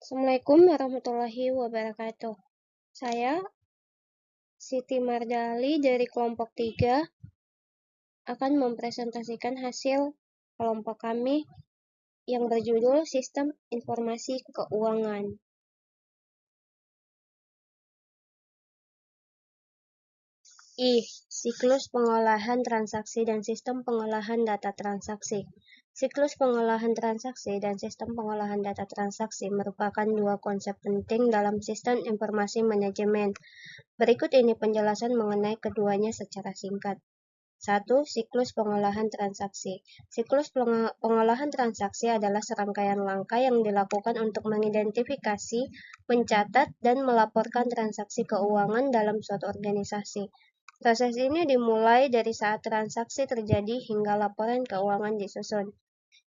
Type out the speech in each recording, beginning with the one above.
Assalamualaikum warahmatullahi wabarakatuh. Saya Siti Mardali dari kelompok 3 akan mempresentasikan hasil kelompok kami yang berjudul Sistem Informasi Keuangan. Siklus pengolahan transaksi dan sistem pengolahan data transaksi. Siklus pengolahan transaksi dan sistem pengolahan data transaksi merupakan dua konsep penting dalam sistem informasi manajemen. Berikut ini penjelasan mengenai keduanya secara singkat. 1. Siklus pengolahan transaksi. Siklus pengolahan transaksi adalah serangkaian langkah yang dilakukan untuk mengidentifikasi, mencatat, dan melaporkan transaksi keuangan dalam suatu organisasi. Proses ini dimulai dari saat transaksi terjadi hingga laporan keuangan disusun.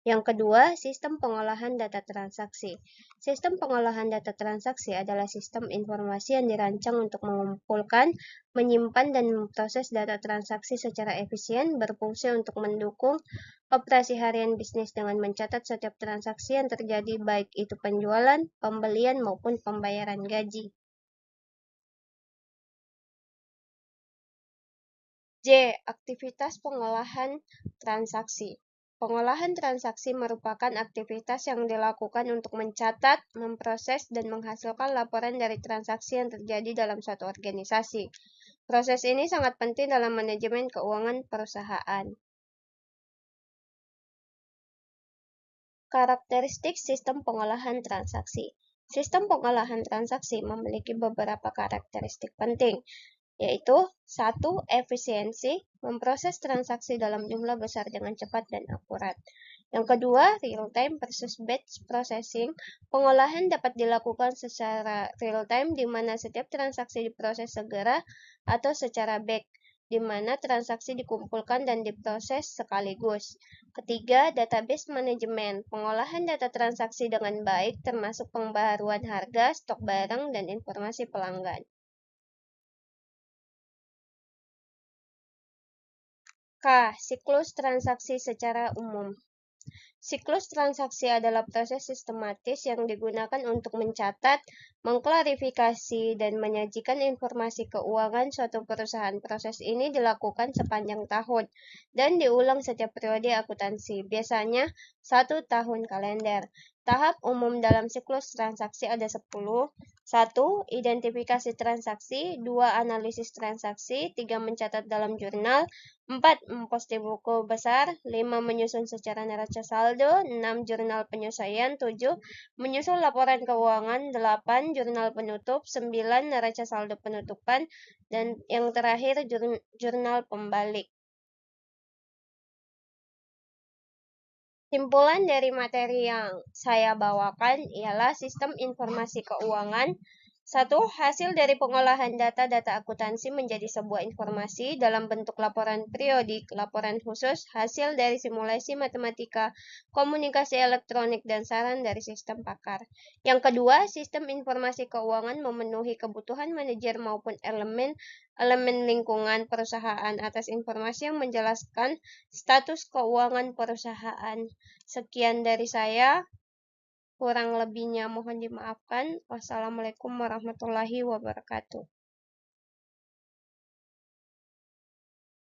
Yang kedua, sistem pengolahan data transaksi. Sistem pengolahan data transaksi adalah sistem informasi yang dirancang untuk mengumpulkan, menyimpan, dan memproses data transaksi secara efisien, berfungsi untuk mendukung operasi harian bisnis dengan mencatat setiap transaksi yang terjadi, baik itu penjualan, pembelian, maupun pembayaran gaji. J. Aktivitas pengolahan transaksi. Pengolahan transaksi merupakan aktivitas yang dilakukan untuk mencatat, memproses, dan menghasilkan laporan dari transaksi yang terjadi dalam suatu organisasi. Proses ini sangat penting dalam manajemen keuangan perusahaan. Karakteristik sistem pengolahan transaksi. Sistem pengolahan transaksi memiliki beberapa karakteristik penting, yaitu 1. Efisiensi, memproses transaksi dalam jumlah besar dengan cepat dan akurat. Yang kedua, real-time versus batch processing. Pengolahan dapat dilakukan secara real-time, di mana setiap transaksi diproses segera, atau secara batch, di mana transaksi dikumpulkan dan diproses sekaligus. Ketiga, database management. Pengolahan data transaksi dengan baik, termasuk pembaharuan harga, stok barang, dan informasi pelanggan. K. Siklus transaksi secara umum. Siklus transaksi adalah proses sistematis yang digunakan untuk mencatat, mengklarifikasi, dan menyajikan informasi keuangan suatu perusahaan. Proses ini dilakukan sepanjang tahun dan diulang setiap periode akuntansi, biasanya 1 tahun kalender. Tahap umum dalam siklus transaksi ada 10. 1. Identifikasi transaksi. 2. Analisis transaksi. 3. Mencatat dalam jurnal. 4. Memposting buku besar. 5. Menyusun secara neraca saldo. 6. Jurnal penyelesaian. 7. Menyusun laporan keuangan. 8. Jurnal penutup. 9. Neraca saldo penutupan. Dan yang terakhir, jurnal pembalik. Simpulan dari materi yang saya bawakan ialah sistem informasi keuangan. 1. Hasil dari pengolahan data akuntansi menjadi sebuah informasi dalam bentuk laporan periodik, laporan khusus, hasil dari simulasi matematika, komunikasi elektronik, dan saran dari sistem pakar. Yang kedua, sistem informasi keuangan memenuhi kebutuhan manajer maupun elemen lingkungan perusahaan atas informasi yang menjelaskan status keuangan perusahaan. Sekian dari saya. Kurang lebihnya mohon dimaafkan. Wassalamualaikum warahmatullahi wabarakatuh.